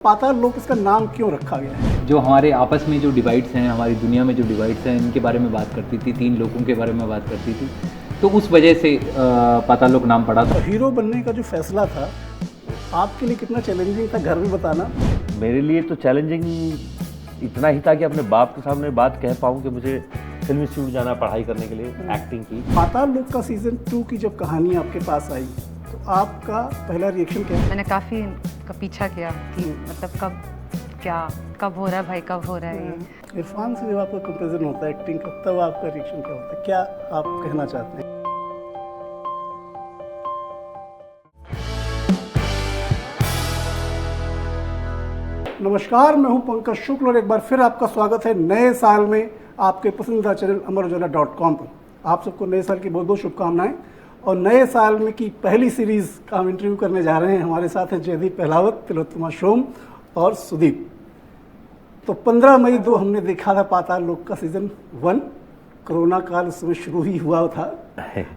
पाताल लोक इसका नाम क्यों रखा गया है? जो हमारे आपस में जो डिवाइड्स हैं, हमारी दुनिया में जो डिवाइड्स हैं, इनके बारे में बात करती थी, तीन लोगों के बारे में बात करती थी, तो उस वजह से पाताल लोक नाम पड़ा था। तो हीरो बनने का जो फैसला था आपके लिए कितना चैलेंजिंग था, घर में बताना? मेरे लिए तो चैलेंजिंग इतना ही था कि अपने बाप के सामने बात कह पाऊँ कि मुझे फिल्म इंस्टीट्यूट जाना पढ़ाई करने के लिए, एक्टिंग की। पाताल लोक का सीजन 2 की जब कहानी आपके पास आई तो आपका पहला रिएक्शन क्या है? मैंने काफ़ी का पीछा किया कि मतलब कब हो रहा है भाई, कब हो रहा है ये। इरफान से जब आपका कंपेरिजन होता है एक्टिंग का, तब आपका रिएक्शन क्या होता है? क्या आप कहना चाहते हैं? नमस्कार, मैं हूं पंकज शुक्ल और एक बार फिर आपका स्वागत है नए साल में आपके पसंदीदा चैनल अमरउजाला.com पर। आप सबको नए साल की बहुत बहुत शुभकामनाएं। और नए साल में की पहली सीरीज का हम इंटरव्यू करने जा रहे हैं। हमारे साथ हैं जयदीप पहलावत, तिलोत्तमा शोम और सुदीप। तो 15 मई 2 हमने देखा था पाताल लोक का सीजन 1। कोरोना काल उस समय शुरू ही हुआ था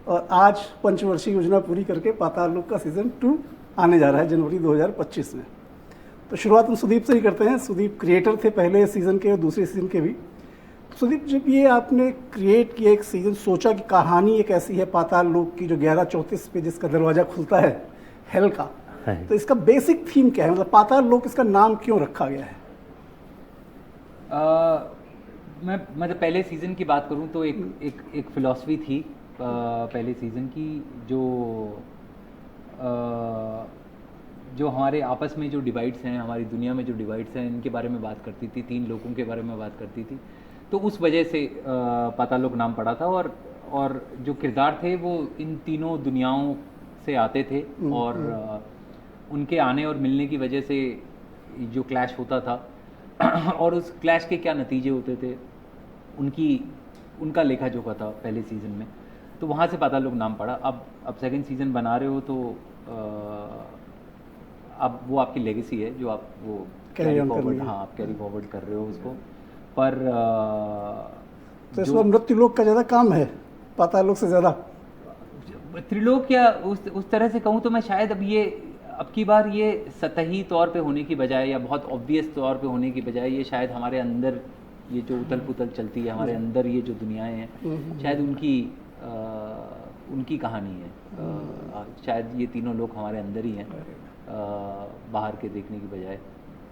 और आज पंचवर्षीय योजना पूरी करके पाताल लोक का सीजन 2 आने जा रहा है जनवरी 2025 में। तो शुरुआत हम सुदीप से ही करते हैं। सुदीप क्रिएटर थे पहले सीजन के और दूसरे सीजन के भी। सुदीप, जब ये आपने क्रिएट किया एक सीजन, सोचा कि कहानी एक ऐसी है पाताल लोक की जो 1134 पे जिसका दरवाजा खुलता है हेल का, तो इसका बेसिक थीम क्या है? मतलब पाताल लोक इसका नाम क्यों रखा गया है? मैं मतलब पहले सीज़न की बात करूं तो एक फिलॉसफी थी पहले सीज़न की, जो हमारे आपस में जो डिवाइड्स हैं, हमारी दुनिया में जो डिवाइड्स हैं, इनके बारे में बात करती थी, तीन लोगों के बारे में बात करती थी। तो उस वजह से पाताल लोक नाम पड़ा था। और जो किरदार थे वो इन तीनों दुनियाओं से आते थे और उनके आने और मिलने की वजह से जो क्लैश होता था और उस क्लैश के क्या नतीजे होते थे उनका लेखा जोखा था पहले सीज़न में। तो वहाँ से पाताल लोक नाम पड़ा। अब सेकंड सीज़न बना रहे हो तो अब वो आपकी लेगेसी है जो आप वो कैरी फॉरवर्ड, हाँ, आप कैरी फॉरवर्ड कर रहे हो उसको। पर तो इस बार मृत्यु लोक का ज़्यादा काम है पाताल लोक से ज़्यादा? त्रिलोक या उस तरह से कहूँ तो मैं शायद अब की बार ये सतही तौर पे होने की बजाय या बहुत ऑब्वियस तौर पे होने की बजाय ये शायद हमारे अंदर ये जो उथल पुथल चलती है हमारे अंदर, ये जो दुनियाएं हैं, शायद उनकी कहानी है। शायद ये तीनों लोग हमारे अंदर ही हैं, बाहर के देखने की बजाय।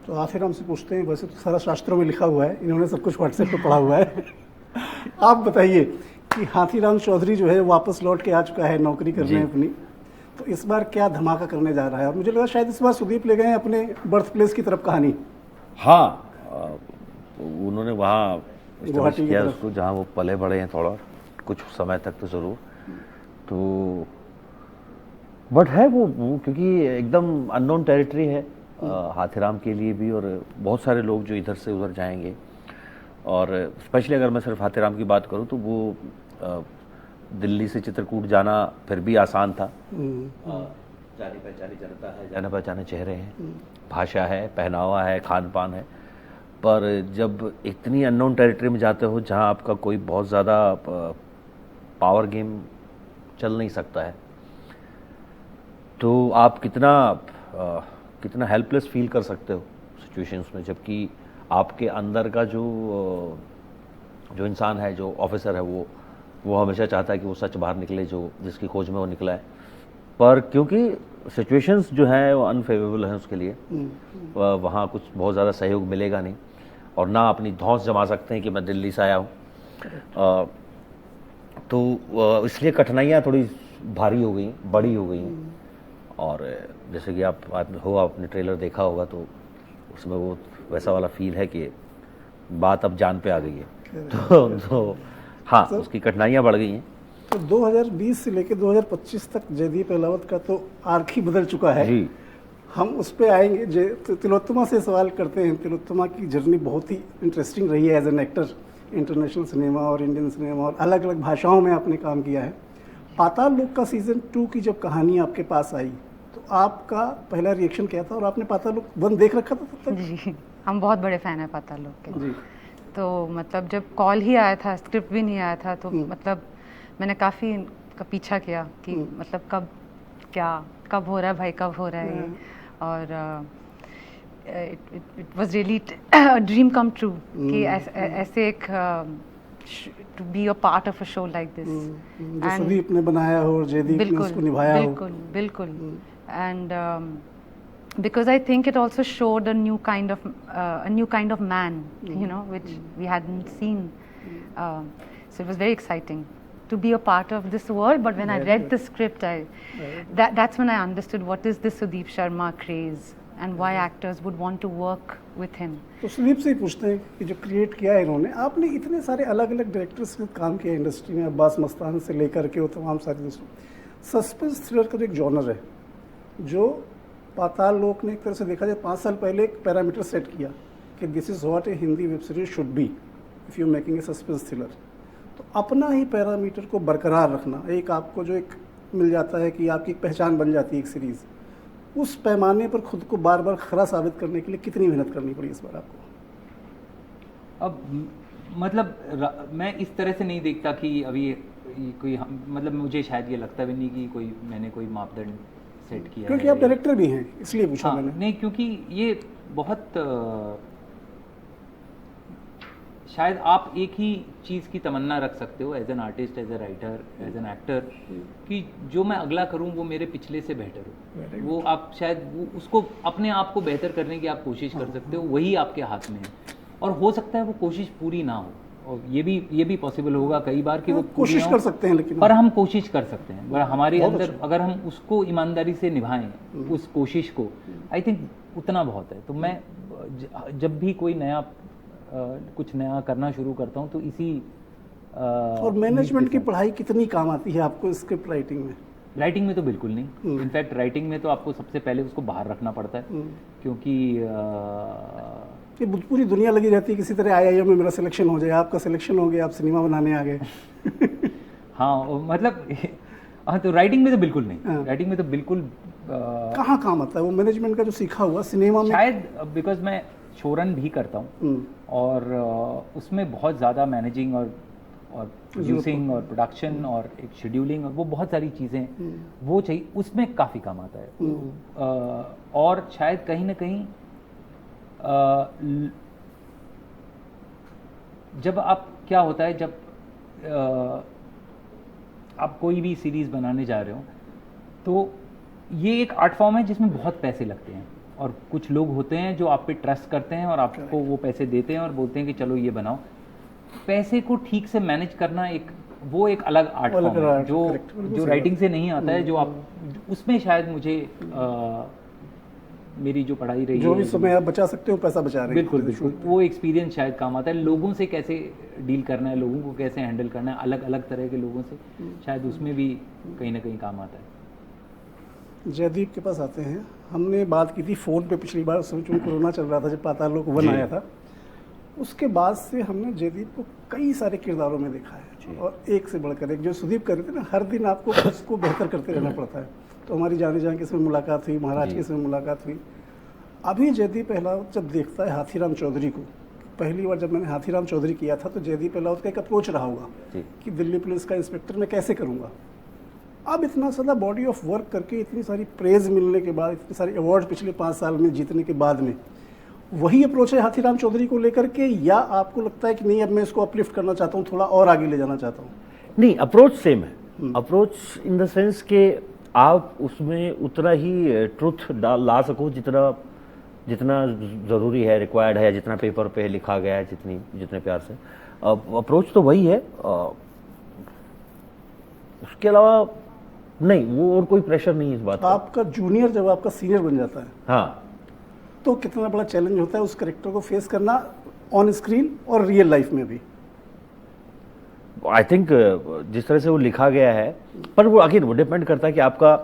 तो हाथीराम से पूछते हैं, वैसे तो सारा शास्त्रों में लिखा हुआ है, इन्होंने सब कुछ व्हाट्सएप पे पढ़ा हुआ है। आप बताइए कि हाथीराम चौधरी जो है वापस लौट के आ चुका है नौकरी करने अपनी, तो इस बार क्या धमाका करने जा रहा है? और मुझे लगा शायद इस बार सुदीप ले गए हैं अपने बर्थ प्लेस की तरफ कहानी। हाँ, उन्होंने वहाँ किया उसको जहाँ वो पले बड़े हैं थोड़ा कुछ समय तक तो ज़रूर। तो बट है वो क्योंकि एकदम अननोन टेरिटरी है हाथीराम के लिए भी, और बहुत सारे लोग जो इधर से उधर जाएंगे। और स्पेशली अगर मैं सिर्फ हाथीराम की बात करूं तो वो दिल्ली से चित्रकूट जाना फिर भी आसान था। जानी पहचानी जनता है, जाने पहचाने चेहरे हैं, भाषा है, पहनावा है, खान पान है। पर जब इतनी अननोन टेरिटरी में जाते हो जहां आपका कोई बहुत ज़्यादा पावर गेम चल नहीं सकता है, तो आप कितना हेल्पलेस फील कर सकते हो सिचुएशंस में। जबकि आपके अंदर का जो इंसान है, जो ऑफिसर है, वो हमेशा चाहता है कि वो सच बाहर निकले, जो जिसकी खोज में वो निकला है। पर क्योंकि सिचुएशंस जो है वो अनफेवरेबल हैं उसके लिए, वहाँ कुछ बहुत ज़्यादा सहयोग मिलेगा नहीं, और ना अपनी धौंस जमा सकते हैं कि मैं दिल्ली से आया हूँ। तो इसलिए कठिनाइयाँ थोड़ी भारी हो गई, बड़ी हो गई। और जैसे कि आपने ट्रेलर देखा होगा तो उसमें वो वैसा वाला फील है कि बात अब जान पे आ गई है। तो हाँ, उसकी कठिनाइयाँ बढ़ गई हैं। तो 2020 से लेकर 2025 तक जयदीप पहलावत का तो आर्क ही बदल चुका है जी। हम उस पर आएंगे। तो तिलोत्तमा से सवाल करते हैं। तिलोत्तमा की जर्नी बहुत ही इंटरेस्टिंग रही है as an actor. International cinema और इंडियन सिनेमा और अलग अलग भाषाओं में आपने काम किया है। पाताल लोक का सीजन 2 की जब कहानी आपके पास आई तो आपका पहला रिएक्शन क्या था? और आपने पाताल लोक 1 देख रखा था तब तक? जी, हम बहुत बड़े फ़ैन हैं पाताल लोक के जी। तो मतलब जब कॉल ही आया था, स्क्रिप्ट भी नहीं आया था, तो मतलब मैंने काफ़ी का पीछा किया कि मतलब कब हो रहा है भाई, कब हो रहा है ये। और it was really a dream come true कि ऐसे एक to be a part of a show like this. जो सुदीप ने बनाया हो और जयदीप ने उसको निभाया हो. बिल्कुल. And because I think it also showed a new kind of man, you know, which we hadn't seen. So it was very exciting to be a part of this world. But when I read the script, that's when I understood what is this Sudeep Sharma craze and why actors would want to work with him. तो सुदीप से ही पूछते हैं कि जो create किया है इन्होंने, आपने इतने सारे अलग अलग डायरेक्टर्स के काम किया इंडस्ट्री में, अब्बास मस्तान से लेकर के वो तमाम सारे दोस्तों, सस्पेंस थ्रिलर का जो एक जॉनर है, जो पाताल लोक ने एक तरह से देखा जाए 5 साल पहले एक पैरामीटर सेट किया कि this is what A Hindi web series should be if you making a suspense thriller. तो अपना ही पैरामीटर को बरकरार रखना, एक आपको जो एक मिल जाता है कि आपकी एक पहचान बन जाती है एक सीरीज़, उस पैमाने पर खुद को बार बार खरा साबित करने के लिए कितनी मेहनत करनी पड़ी इस बार आपको? अब मतलब मैं इस तरह से नहीं देखता कि अभी कोई मतलब मुझे शायद ये लगता भी नहीं कि कोई मैंने कोई मापदंड सेट किया क्योंकि आप डायरेक्टर भी हैं इसलिए पूछा. हाँ, मैंने नहीं, क्योंकि ये बहुत शायद आप एक ही चीज़ की तमन्ना रख सकते हो as an artist, as a writer, as an actor, कि जो मैं अगला करूं वो मेरे पिछले से बेहतर हो. वो आप शायद वो उसको अपने आप को बेहतर करने की आप कोशिश कर सकते हो, वही आपके हाथ में है. और हो सकता है वो कोशिश पूरी ना हो, और ये भी पॉसिबल होगा कई बार कि वो कोशिश कर सकते हैं, लेकिन पर हम कोशिश कर सकते हैं. पर हमारे अंदर अगर हम उसको ईमानदारी से निभाएं उस कोशिश को, आई थिंक उतना बहुत है. तो मैं जब भी कोई नया कुछ नया करना शुरू करता हूं तो इसी और मैनेजमेंट की पढ़ाई कितनी काम आती है आपको स्क्रिप्ट राइटिंग में? राइटिंग में तो बिल्कुल नहीं. इनफैक्ट राइटिंग में तो आपको सबसे पहले उसको बाहर रखना पड़ता है, क्योंकि ये पूरी दुनिया लगी रहती है किसी तरह IIM में मेरा सिलेक्शन हो जाए, आपका सिलेक्शन हो गया, आप सिनेमा बनाने आ गए. हाँ, मतलब हाँ, तो राइटिंग में तो बिल्कुल नहीं. राइटिंग में तो बिल्कुल कहाँ काम आता है वो मैनेजमेंट का जो सीखा हुआ सिनेमा में? शायद बिकॉज मैं शोरन भी करता हूँ और उसमें बहुत ज़्यादा मैनेजिंग और प्रोड्यूसिंग और प्रोडक्शन और एक शेड्यूलिंग और वो बहुत सारी चीज़ें वो चाहिए, उसमें काफ़ी काम आता है. और शायद कहीं ना कहीं जब आप क्या होता है, जब आप कोई भी सीरीज़ बनाने जा रहे हो तो ये एक आर्ट फॉर्म है जिसमें बहुत पैसे लगते हैं, और कुछ लोग होते हैं जो आप पे ट्रस्ट करते हैं और आपको वो पैसे देते हैं और बोलते हैं कि चलो ये बनाओ. पैसे को ठीक से मैनेज करना वो एक अलग आर्ट फॉर्म है जो राइटिंग से नहीं आता है, जो आप उसमें शायद मुझे मेरी जो पढ़ाई रही जो भी समय आप बचा सकते हो पैसा बचा रहे हैं. बिल्कुल वो एक्सपीरियंस शायद काम आता है. लोगों से कैसे डील करना है, लोगों को कैसे हैंडल करना है, अलग अलग तरह के लोगों से, शायद उसमें भी कहीं ना कहीं काम आता है. जयदीप के पास आते हैं. हमने बात की थी फ़ोन पे पिछली बार, सोचूं कोरोना चल रहा था जब पाताल लोक 1 आया था, उसके बाद से हमने जयदीप को कई सारे किरदारों में देखा है, और एक से बढ़कर एक. जो सुदीप कर रहे थे ना, हर दिन आपको उसको बेहतर करते रहना पड़ता है. तो हमारी जाने जान के इसमें मुलाकात हुई, महाराज की इसमें मुलाकात हुई. अभी जयदीप अहलावत जब देखता है हाथीराम चौधरी को, पहली बार जब मैंने हाथीराम चौधरी किया था तो जयदीप अहलावत का एक अप्रोच रहा होगा कि दिल्ली पुलिस का इंस्पेक्टर मैं कैसे करूँगा. अब इतना सारा बॉडी ऑफ वर्क करके, इतनी सारी प्रेज मिलने के बाद, इतने सारे अवार्ड पिछले 5 साल में जीतने के बाद में, वही अप्रोच है हाथीराम चौधरी को लेकर के, या आपको लगता है कि नहीं अब मैं इसको अपलिफ्ट करना चाहता हूँ, थोड़ा और आगे ले जाना चाहता हूँ? नहीं, अप्रोच सेम है. अप्रोच इन द सेंस के आप उसमें उतना ही ट्रुथ ला सको जितना ज़रूरी है, रिक्वायर्ड है, जितना पेपर पे लिखा गया है, जितने प्यार से. अप्रोच तो वही है. उसके अलावा नहीं, वो और कोई प्रेशर नहीं है इस बात का. आपका जूनियर जब आपका सीनियर बन जाता है, हाँ, तो कितना बड़ा चैलेंज होता है उस कैरेक्टर को फेस करना ऑन स्क्रीन और रियल लाइफ में भी? आई थिंक जिस तरह से वो लिखा गया है, पर वो अगेन वो डिपेंड करता है कि आपका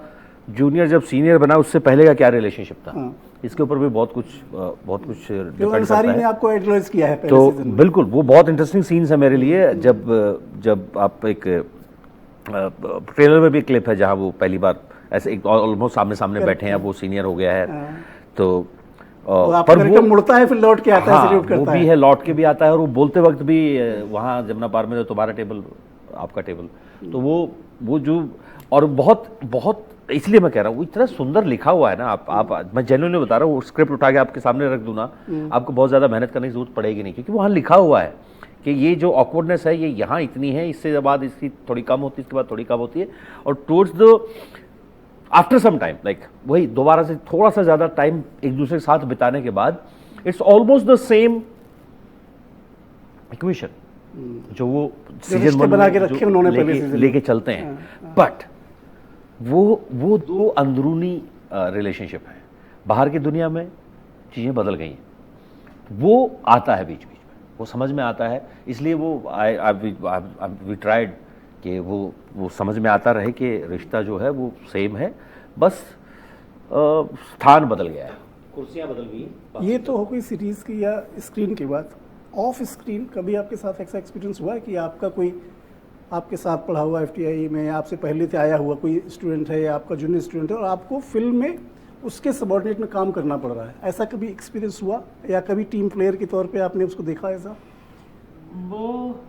जूनियर जब सीनियर बना उससे पहले का क्या रिलेशनशिप था. हाँ. इसके ऊपर भी बहुत कुछ डिपेंड अंसारी करता ने है. आपको एडवाइस किया है पहले तो सीजन में. बिल्कुल वो बहुत इंटरेस्टिंग सीन्स है मेरे लिए. जब आप एक ट्रेलर में भी क्लिप है जहां वो पहली बार ऐसे एक ऑलमोस्ट सामने सामने बैठे हैं, अब वो सीनियर हो गया है. तो पर वो मुड़ता है फिर लौट के आता है, सैल्यूट करता वो भी है, लौट के भी आता है, और वो बोलते वक्त भी वहाँ जमुना पार में तुम्हारा टेबल आपका टेबल, तो वो जो, और बहुत बहुत इसलिए मैं कह रहा हूँ वो इतना सुंदर लिखा हुआ है ना। आप मैं जेन्युइनली बता रहा हूँ, स्क्रिप्ट उठा के आपके सामने रख दूँ ना, आपको बहुत ज़्यादा मेहनत करने की जरूरत पड़ेगी नहीं, क्योंकि वहाँ लिखा हुआ है कि ये जो ऑकवर्डनेस है ये यहाँ इतनी है, इससे बाद इसकी थोड़ी कम होती है, इसके बाद थोड़ी कम होती है, और towards the after some time like वही दोबारा से थोड़ा सा ज़्यादा टाइम एक दूसरे के साथ बिताने के बाद it's almost the same equation जो वो सीजन वन बना के रखे उन्होंने पहले सीजन लेके चलते हैं। बट वो दो अंदरूनी रिलेशनशिप है। बाहर की दुनिया में चीज़ें बदल गई हैं, वो आता है बीच बीच में, वो समझ में आता है, इसलिए वो वी ट्राइड कि वो समझ में आता रहे कि रिश्ता जो है वो सेम है, बस स्थान बदल गया है, कुर्सियाँ बदल गई। ये तो हो गई सीरीज की या स्क्रीन की बात। ऑफ स्क्रीन कभी आपके साथ ऐसा एक्सपीरियंस हुआ है कि आपका कोई आपके साथ पढ़ा हुआ FTI में आपसे पहले से आया हुआ कोई स्टूडेंट है या आपका जूनियर स्टूडेंट है और आपको फिल्म में उसके सबॉर्डिनेट में काम करना पड़ रहा है, ऐसा कभी एक्सपीरियंस हुआ या कभी टीम प्लेयर के तौर पे आपने उसको देखा ऐसा? वो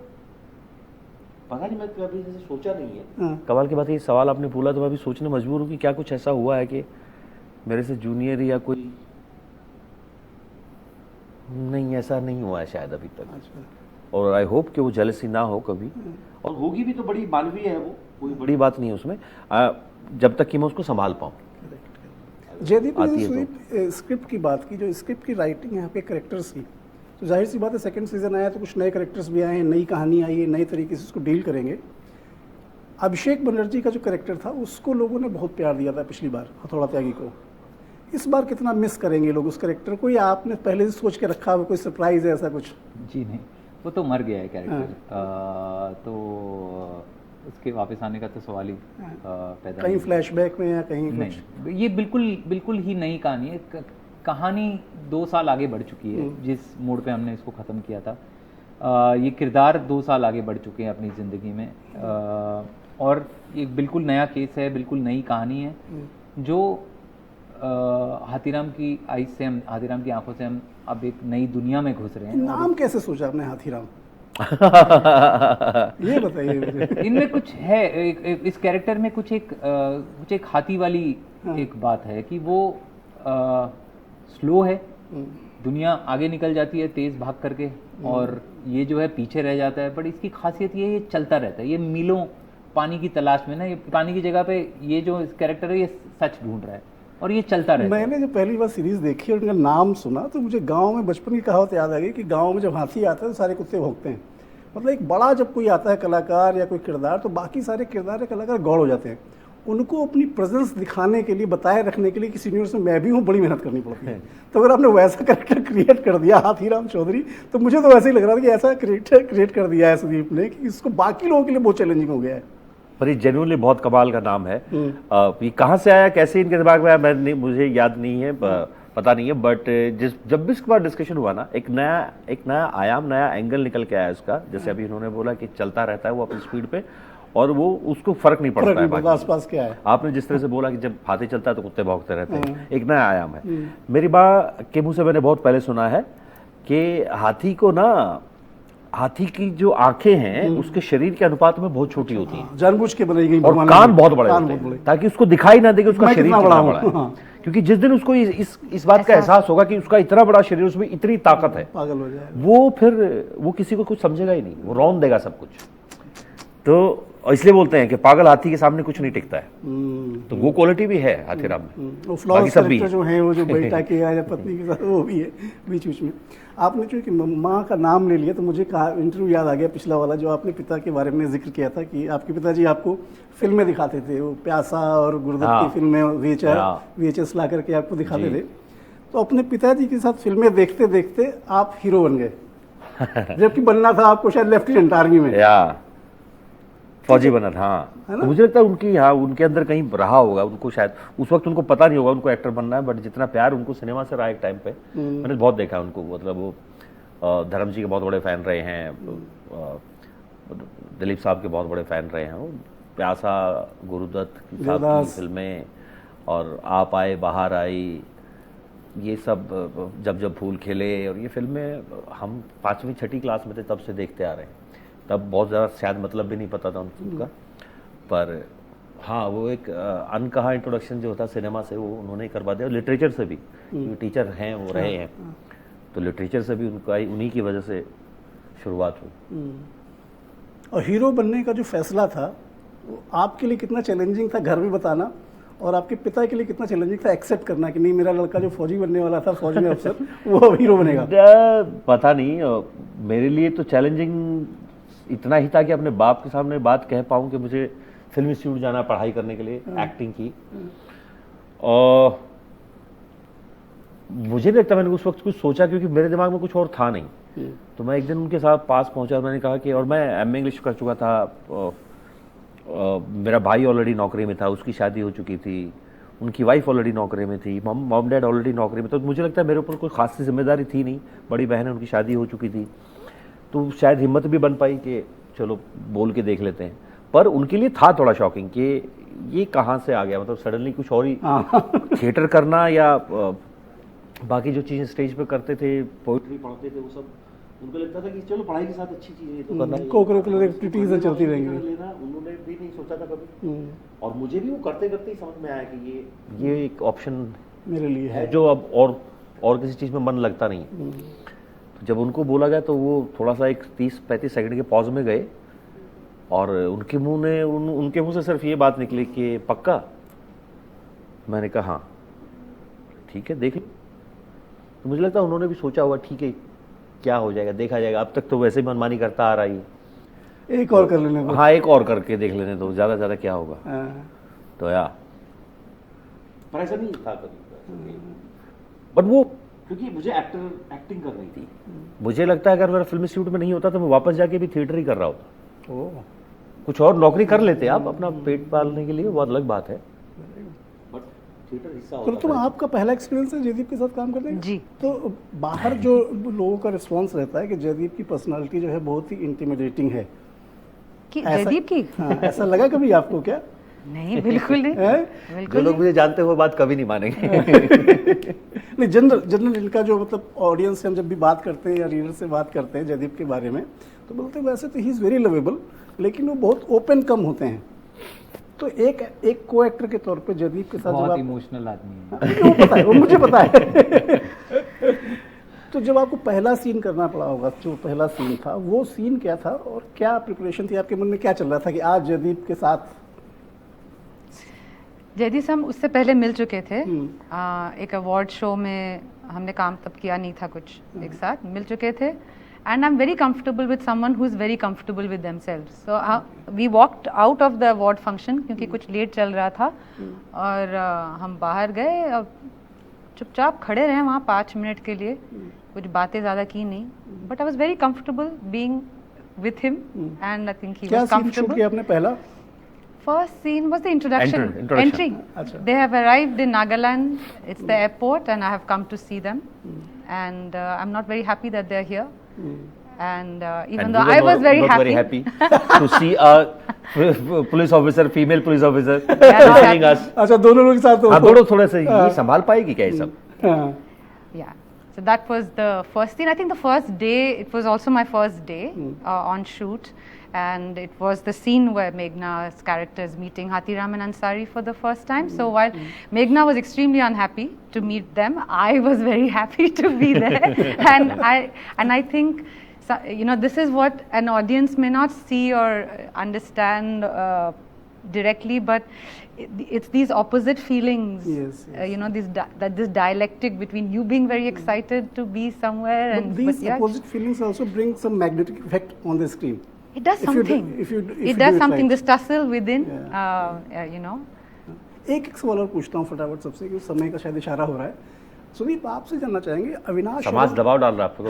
पता नहीं, मैं कभी जैसे सोचा नहीं है। हाँ। कमाल की बात है, ये सवाल आपने बोला तो मैं भी सोचने मजबूर हूँ कि क्या कुछ ऐसा हुआ है कि मेरे से जूनियर या कोई, नहीं ऐसा नहीं हुआ है शायद अभी तक। अच्छा। और आई होप कि वो जेलसी ना हो कभी, और होगी भी तो बड़ी मानवीय है, वो कोई बड़ी बात नहीं है उसमें, जब तक कि मैं उसको संभाल पाऊँ। जयदीप आती ने है जो स्क्रिप्ट की बात की, जो स्क्रिप्ट की राइटिंग है यहाँ पे कैरेक्टर्स की, तो जाहिर सी बात है सेकंड सीजन आया तो कुछ नए कैरेक्टर्स भी आए हैं, नई कहानी आई है, नए तरीके से उसको डील करेंगे। अभिषेक बनर्जी का जो कैरेक्टर था उसको लोगों ने बहुत प्यार दिया था पिछली बार, हथौड़ा त्यागी को। इस बार कितना मिस करेंगे लोग उस कैरेक्टर को, या आपने पहले से सोच के रखा हुआ कोई सरप्राइज है ऐसा कुछ? जी नहीं, वो तो मर गया है कैरेक्टर। तो उसके वापस आने का तो सवाल ही पैदा कहीं नहीं। फ्लैशबैक में या कहीं कुछ? नहीं, ये बिल्कुल ही नई कहानी है। कहानी 2 साल आगे बढ़ चुकी है जिस मोड़ पे हमने इसको ख़त्म किया था। ये किरदार 2 साल आगे बढ़ चुके हैं अपनी ज़िंदगी में, और एक बिल्कुल नया केस है, बिल्कुल नई कहानी है जो हाथीराम की आइज से हम, हाथीराम की आंखों से हम अब एक नई दुनिया में घुस रहे हैं। नाम कैसे सोचा आपने हाथीराम? ये बताइए मुझे। इनमें कुछ है, इस कैरेक्टर में कुछ एक हाथी वाली एक बात है कि वो स्लो है, दुनिया आगे निकल जाती है तेज भाग करके, और ये जो है पीछे रह जाता है। बट इसकी खासियत ये चलता रहता है, ये मीलों पानी की तलाश में ना, ये पानी की जगह पे ये जो कैरेक्टर है ये सच ढूंढ रहा है और ये चलता रहता है। मैंने जब पहली बार सीरीज देखी और उनका नाम सुना तो मुझे गांव में बचपन की कहावत याद आ गई कि गांव में जब हाथी आता है तो सारे कुत्ते भौंकते हैं। मतलब एक बड़ा जब कोई आता है कलाकार या कोई किरदार, तो बाकी सारे किरदार या कलाकार गौड़ हो जाते हैं। उनको अपनी प्रेजेंस दिखाने के लिए, बताए रखने के लिए कि सीनियर से मैं भी हूँ, बड़ी मेहनत करनी पड़ती है। तो अगर आपने वैसा कैरेक्टर क्रिएट कर दिया हाथीराम चौधरी, तो मुझे तो वैसे ही लग रहा था कि ऐसा कैरेक्टर क्रिएट कर दिया है सुदीप ने कि इसको बाकी लोगों के लिए बहुत चैलेंजिंग हो गया है। पर ये जेन्युइनली बहुत कमाल का नाम है। ये कहाँ से आया, कैसे इनके दिमाग में आया, मुझे याद नहीं है, पता नहीं है। बट जब भी इसके बाद डिस्कशन हुआ ना, एक नया आयाम, नया एंगल निकल के आया इसका। जैसे अभी इन्होंने बोला कि चलता रहता है वो अपनी स्पीड पे, और वो उसको फर्क नहीं पड़ता है आसपास क्या है। आपने जिस तरह से बोला कि जब हाथी चलता है तो कुत्ते भौंकते रहते हैं, एक नया आयाम है। मेरी माँ के मुंह से मैंने बहुत पहले सुना है कि हाथी की जो आंखें हैं उसके शरीर के अनुपात में बहुत छोटी होती हैं, जानबूझ के बनाई गई, और कान बहुत बड़े होते हैं ताकि उसको दिखाई ना दे कि उसका शरीर कितना बड़ा है। क्योंकि जिस दिन उसको इस बात का एहसास होगा कि उसका इतना बड़ा शरीर, उसमें इतनी ताकत है, पागल हो जाए वो फिर वो किसी को कुछ समझेगा ही नहीं, वो रौन देगा सब कुछ। तो इसलिए बोलते हैं कि पागल हाथी के सामने कुछ नहीं टिकता है। तो वो क्वालिटी भी है हाथीराम में। वो फ्लॉज कैरेक्टर जो है, वो जो बेटा के या पत्नी के साथ, वो भी है बीच बीच में। आपने चूंकि माँ का नाम ले लिया तो मुझे इंटरव्यू याद आ गया पिछला वाला, जो आपने पिता के बारे में जिक्र किया था कि आपके पिताजी आपको फिल्में दिखाते थे, वो प्यासा और गुरुदत्त की फिल्में VHS ला करके आपको दिखाते थे। तो अपने पिताजी के साथ फिल्में देखते देखते आप हीरो बन गए, जबकि बनना था आपको शायद लेफ्टिनेंट आर्मी में, फौजी बना था। हाँ, तो मुझे लगता है उनके अंदर कहीं रहा होगा, उनको शायद उस वक्त उनको पता नहीं होगा उनको एक्टर बनना है, बट जितना प्यार उनको सिनेमा से रहा एक टाइम पे, मैंने बहुत देखा उनको। मतलब वो धर्म जी के बहुत बड़े फैन रहे हैं, दिलीप साहब के बहुत बड़े फैन रहे हैं, वो प्यासा, गुरुदत्त की फिल्में, और आप आए बाहर आई, ये सब जब फूल खिले, और ये फिल्में हम 5वीं 6ठी क्लास में थे तब से देखते आ रहे हैं। तब बहुत ज़्यादा शायद मतलब भी नहीं पता था उनका, पर हाँ, वो एक अनकहा इंट्रोडक्शन जो होता है सिनेमा से, वो उन्होंने करवा दिया, लिटरेचर से भी, टीचर हैं वो रहे हैं, तो लिटरेचर से भी उनका उन्हीं की वजह से शुरुआत हुई। और हीरो बनने का जो फैसला था वो आपके लिए कितना चैलेंजिंग था घर में बताना, और आपके पिता के लिए कितना चैलेंजिंग था एक्सेप्ट करना कि नहीं मेरा लड़का जो फौजी बनने वाला था, फौज में अफसर, वो अब हीरो बनेगा? पता नहीं, मेरे लिए तो चैलेंजिंग इतना ही था कि अपने बाप के सामने बात कह पाऊँ कि मुझे फिल्म इंस्टीट्यूट जाना पढ़ाई करने के लिए, एक्टिंग की। और मुझे नहीं लगता मैंने उस वक्त कुछ सोचा, क्योंकि मेरे दिमाग में कुछ और था नहीं। तो मैं एक दिन उनके साथ पास पहुंचा और मैंने कहा कि, और मैं एमए इंग्लिश कर चुका था, मेरा भाई ऑलरेडी नौकरी में था, उसकी शादी हो चुकी थी, उनकी वाइफ ऑलरेडी नौकरी में थी, मॉम डैड ऑलरेडी नौकरी में, तो मुझे लगता है मेरे ऊपर कोई खासी जिम्मेदारी थी नहीं, बड़ी बहन है, उनकी शादी हो चुकी थी, तो शायद हिम्मत भी बन पाई कि चलो बोल के देख लेते हैं। पर उनके लिए था थोड़ा शॉकिंग कि ये कहाँ से आ गया, मतलब सडनली कुछ और ही थिएटर करना या बाकी जो चीज़ें स्टेज पे करते थे, पोइट्री पढ़ते थे, वो सब उनको लगता था कि चलो पढ़ाई के साथ अच्छी चीज़ें तो करना, को-करिकुलर एक्टिविटीज चलती रहेंगी, उन्होंने भी नहीं सोचा था कभी। और मुझे भी वो करते करते ही समझ में आया कि ये एक ऑप्शन मेरे लिए है जो अब और किसी चीज़ में मन लगता नहीं। तो जब उनको बोला गया तो वो थोड़ा सा एक 30-35 सेकंड के पॉज में गए, और उनके मुंह से सिर्फ ये बात निकली कि पक्का? मैंने कहा हाँ ठीक है देख लो। तो मुझे लगता है उन्होंने भी सोचा होगा ठीक है क्या हो जाएगा देखा जाएगा, अब तक तो वैसे ही मनमानी करता आ रहा है, एक और कर लेने दो। हाँ एक और करके देख लेने दो, ज्यादा ज्यादा क्या होगा। तो यार पर ऐसा नहीं था कभी, बट वो क्योंकि मुझे एक्टिंग करनी थी, मुझे लगता है अगर मेरा फिल्म इंस्टीट्यूट में नहीं होता तो मैं वापस जाके भी थिएटर ही कर रहा होता। कुछ और नौकरी कर लेते आप अपना पेट पालने के लिए, बहुत अलग बात है, बट थिएटर हिस्सा होता। तो आपका पहला एक्सपीरियंस है जयदीप के साथ काम करने का? जी। तो बाहर जो लोगों का रिस्पांस रहता है कि जयदीप की पर्सनालिटी जो है बहुत ही इंटिमिडेटिंग है, कि जयदीप की? हाँ, ऐसा लगा कभी आपको क्या? नहीं बिल्कुल नहीं, जो लोग मुझे जानते हैं वो बात कभी नहीं मानेंगे। नहीं, जनरल इनका जो मतलब ऑडियंस से हम जब भी बात करते हैं या रीडर से बात करते हैं जयदीप के बारे में, तो बोलते हैं वैसे तो ही इज़ वेरी लवेबल, लेकिन वो बहुत ओपन कम होते हैं। तो एक को एक्टर के तौर पे जयदीप के साथ बहुत इमोशनल आदमी है। वो पता है, वो मुझे पता है। तो जब आपको पहला सीन करना पड़ा होगा, जो पहला सीन था वो सीन क्या था और क्या प्रिपरेशन थी आपके मन में, क्या चल रहा था कि आज जयदीप के साथ? जयदीप से हम उससे पहले मिल चुके थे, एक अवार्ड शो में हमने काम तब किया नहीं था, कुछ एक साथ मिल चुके थे। And I'm very comfortable with someone who is very comfortable with themselves. So we walked out of the award function क्योंकि कुछ लेट चल रहा था, और हम बाहर गए और चुपचाप खड़े रहे वहाँ 5 मिनट के लिए, कुछ बातें ज़्यादा की नहीं, but I was very comfortable being with him and I think he was comfortable. क्या सीन शूट किया आपने पहला? First scene was the introduction. Entry. They have arrived in Nagaland. It's the airport, and I have come to see them. And I'm not very happy that they're here. And even though I was very happy to see a police officer, female police officer, visiting us. अच्छा, दोनों लोग साथ हो? हाँ, दोनों थोड़े से ये संभाल पाएगी क्या ये सब? Yeah. So that was the first scene. I think the first day, it was also my first day on shoot. And it was the scene where Meghna's character is meeting Hathiram and Ansari for the first time. So while Meghna was extremely unhappy to meet them, I was very happy to be there. and I think, you know, this is what an audience may not see or understand directly, but it's these opposite feelings. Yes. You know, this dialectic between you being very excited to be somewhere, but these opposite feelings also bring some magnetic effect on the screen. It does something. It does something. This tussle within, you know. एक सवाल और पूछता हूँ फटाफट सबसे, क्योंकि समय का शायद इशारा हो रहा है। सुदीप, आपसे जानना चाहेंगे, अविनाश समाज दबाव डाल रहा है आपको।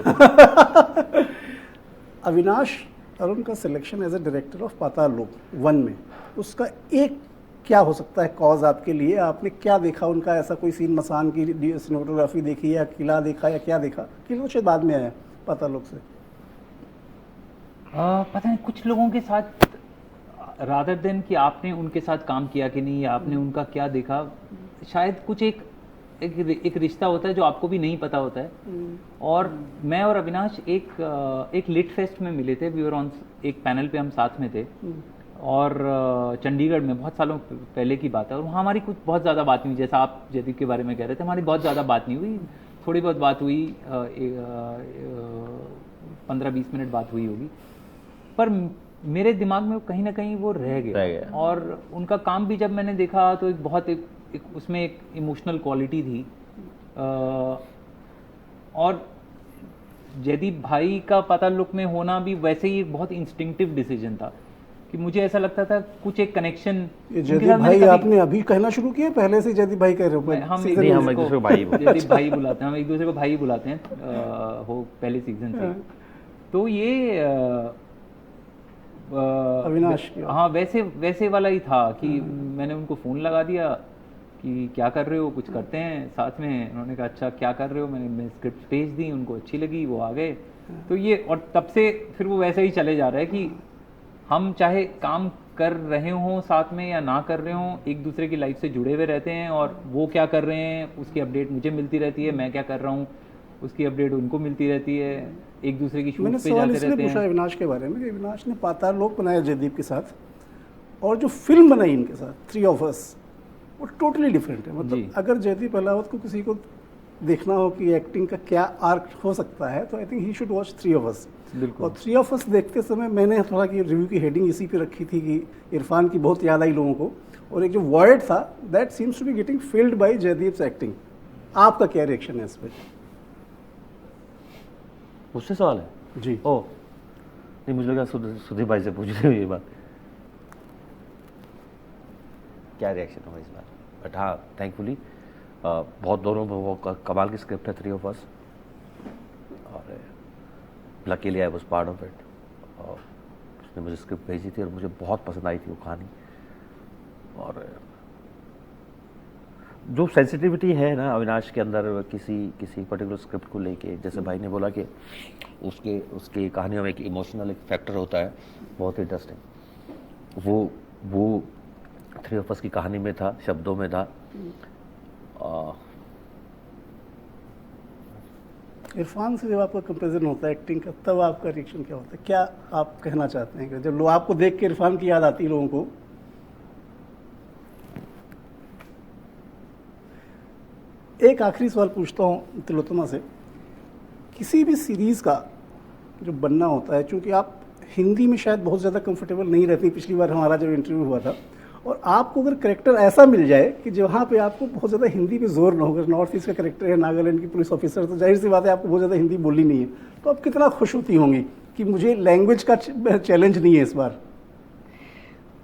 अविनाश अरुण का selection as a director of Paatal Lok 1 में, उसका एक क्या हो सकता है कॉज आपके लिए? आपने क्या देखा उनका, ऐसा कोई सीन, मसान की सिनेमेटोग्राफी देखी या किला देखा या क्या देखा? किला तो शायद बाद में आया पाताल लोक से। पता नहीं, कुछ लोगों के साथ रादर देन कि आपने उनके साथ काम किया कि नहीं, या आपने उनका क्या देखा, शायद कुछ एक रिश्ता होता है जो आपको भी नहीं पता होता है। और मैं और अविनाश एक लिट फेस्ट में मिले थे, वी वर ऑन एक पैनल पे हम साथ में थे, और चंडीगढ़ में बहुत सालों पहले की बात है, और वहाँ हमारी कुछ बहुत ज़्यादा बात नहीं हुई, जैसा आप जयदीप के बारे में कह रहे थे, हमारी बहुत ज़्यादा बात नहीं हुई, थोड़ी बहुत बात हुई, 15-20 मिनट बात हुई होगी, पर मेरे दिमाग में कहीं ना कहीं वो रह गया। और उनका काम भी जब मैंने देखा तो एक बहुत उसमें एक इमोशनल क्वालिटी थी, और जयदीप भाई का पाताल लोक में होना भी वैसे ही एक बहुत इंस्टिंक्टिव डिसीजन था कि मुझे ऐसा लगता था कुछ एक कनेक्शन। जयदीप भाई आपने अभी कहना शुरू किया, पहले से जयदीप भाई कह रहे हो? हम एक दूसरे को भाई जयदीप भाई बुलाते हैं, हम एक दूसरे को भाई बुलाते हैं हो पहले सीजन से। तो ये अविनाश, हाँ वैसे वाला ही था कि मैंने उनको फ़ोन लगा दिया कि क्या कर रहे हो, कुछ करते हैं साथ में। उन्होंने कहा अच्छा क्या कर रहे हो, मैंने स्क्रिप्ट भेज दी, उनको अच्छी लगी, वो आ गए। तो ये, और तब से फिर वो वैसे ही चले जा रहा है कि हम चाहे काम कर रहे हों साथ में या ना कर रहे हों, एक दूसरे की लाइफ से जुड़े हुए रहते हैं, और वो क्या कर रहे हैं उसकी अपडेट मुझे मिलती रहती है, मैं क्या कर रहा हूँ उसकी अपडेट उनको मिलती रहती है, एक दूसरे की शूट पे जाते रहते हैं। मैंने सवाल इसलिए पूछा अविनाश के बारे में कि अविनाश ने पाताल लोक बनाया जयदीप के साथ, और जो फिल्म बनाई इनके साथ 3 of Us, वो टोटली डिफरेंट है। मतलब अगर जयदीप अहलावत को किसी को देखना हो कि एक्टिंग का क्या आर्क हो सकता है, तो I think he should watch 3 of Us। और 3 of Us देखते समय मैंने थोड़ा कि रिव्यू की हेडिंग इसी पे रखी थी कि इरफान की बहुत याद आई लोगों को, और एक जो वॉइड था that seems to be getting filled by Jaideep's acting. आपका क्या रिएक्शन है इस पर? मुझसे सवाल है जी? ओ नहीं, मुझे लगा सुधीर भाई से पूछ रहे हो ये बात, क्या रिएक्शन होगा इस बार। बट हाँ, थैंकफुली बहुत दोनों वो कमाल की स्क्रिप्ट है 3 of Us, और luckily I was part of it. उसने मुझे स्क्रिप्ट भेजी थी और मुझे बहुत पसंद आई थी वो कहानी। और जो सेंसिटिविटी है ना अविनाश के अंदर किसी पर्टिकुलर स्क्रिप्ट को लेके, जैसे भाई ने बोला कि उसकी कहानियों में एक इमोशनल एक फैक्टर होता है, बहुत इंटरेस्टिंग। वो 3 of Us की कहानी में था, शब्दों में था। इरफान से जब आपका कंपेरिजन होता है एक्टिंग का, तब आपका रिएक्शन क्या होता है? क्या आप कहना चाहते हैं कि जब लोग आपको देख के इरफान की याद आती है लोगों को? एक आखिरी सवाल पूछता हूँ तिलोत्तमा से, किसी भी सीरीज़ का जो बनना होता है, चूँकि आप हिंदी में शायद बहुत ज़्यादा कंफर्टेबल नहीं रहती, पिछली बार हमारा जब इंटरव्यू हुआ था, और आपको अगर करेक्टर ऐसा मिल जाए कि जहाँ पे आपको बहुत ज़्यादा हिंदी पे जोर ना हो, अगर नॉर्थ ईस्ट का करेक्टर है, नागालैंड की पुलिस ऑफिसर, तो जाहिर सी बात है आपको बहुत ज़्यादा हिंदी बोलनी नहीं है, तो आप कितना खुश होती होंगी कि मुझे लैंग्वेज का चैलेंज नहीं है इस बार?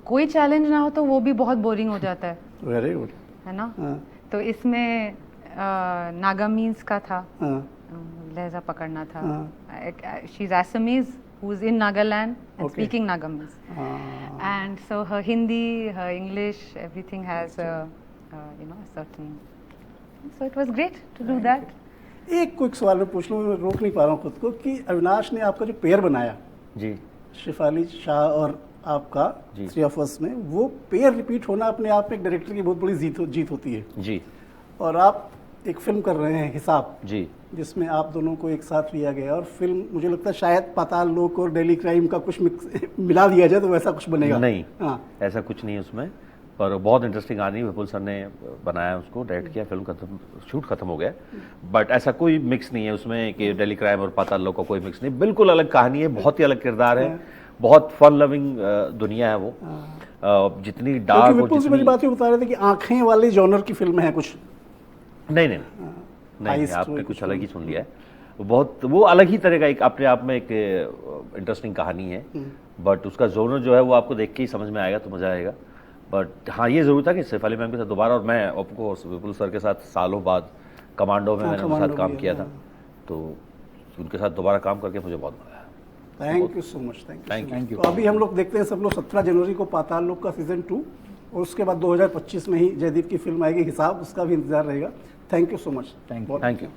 कोई चैलेंज ना हो तो वो भी बहुत बोरिंग हो जाता है। वेरी गुड, है ना? हाँ। तो इसमें नागामीज का था, लहजा पकड़ना था। She is Assamese who is in Nagaland and speaking Nagamese, and so her Hindi, her English, everything has a certain, so it was great to do that. एक क्विक सवाल मैं पूछ लूँ, मैं रोक नहीं पा रहा हूँ खुद को, कि अविनाश ने आपका जो पेयर बनाया जी, शेफाली शाह और आपका 3 of Us में, वो पेयर रिपीट होना अपने आप में एक डायरेक्टर की बहुत बड़ी जीत होती है जी। और आप एक फिल्म कर रहे हैं हिसाब जी, जिसमें आप दोनों को एक साथ लिया गया, और फिल्म मुझे लगता है शायद पाताल लोक और डेली क्राइम का कुछ मिला दिया जाए तो वैसा कुछ बनेगा नहीं। हाँ, ऐसा कुछ नहीं है उसमें, पर बहुत इंटरेस्टिंग कहानी विपुल सर ने बनाया, उसको डायरेक्ट किया, फिल्म खत्म, शूट खत्म हो गया, बट ऐसा कोई मिक्स नहीं है उसमें कि डेली क्राइम और पाताल लोक का कोई मिक्स नहीं, बिल्कुल अलग कहानी है, बहुत ही अलग किरदार है, बहुत फन लविंग दुनिया है वो। जितनी डार्क, विपुल से मेरी बात बता रहे थे कि आंखें वाले जॉनर की फिल्म है कुछ। नहीं, आपने कुछ अलग ही सुन लिया है, वो अलग ही तरह का एक अपने आप में एक इंटरेस्टिंग कहानी है, बट उसका जोनर जो है वो आपको देख के ही समझ में आएगा, तो मजा आएगा। बट हाँ, ये जरूर था कि शेफाली मैम के साथ दोबारा, और मैं ऑफकोर्स विपुल सर के साथ सालों बाद कमांडो में मैंने उनके साथ काम किया था, तो उनके साथ दोबारा काम करके मुझे बहुत मजा आया। Thank you so much, thank you. तो अभी हम लोग देखते हैं सब लोग 17 जनवरी को पाताल लोक का सीजन 2, और उसके बाद 2025 में ही जयदीप की फिल्म आएगी हिसाब, उसका भी इंतजार रहेगा। Thank you so much. Thank you.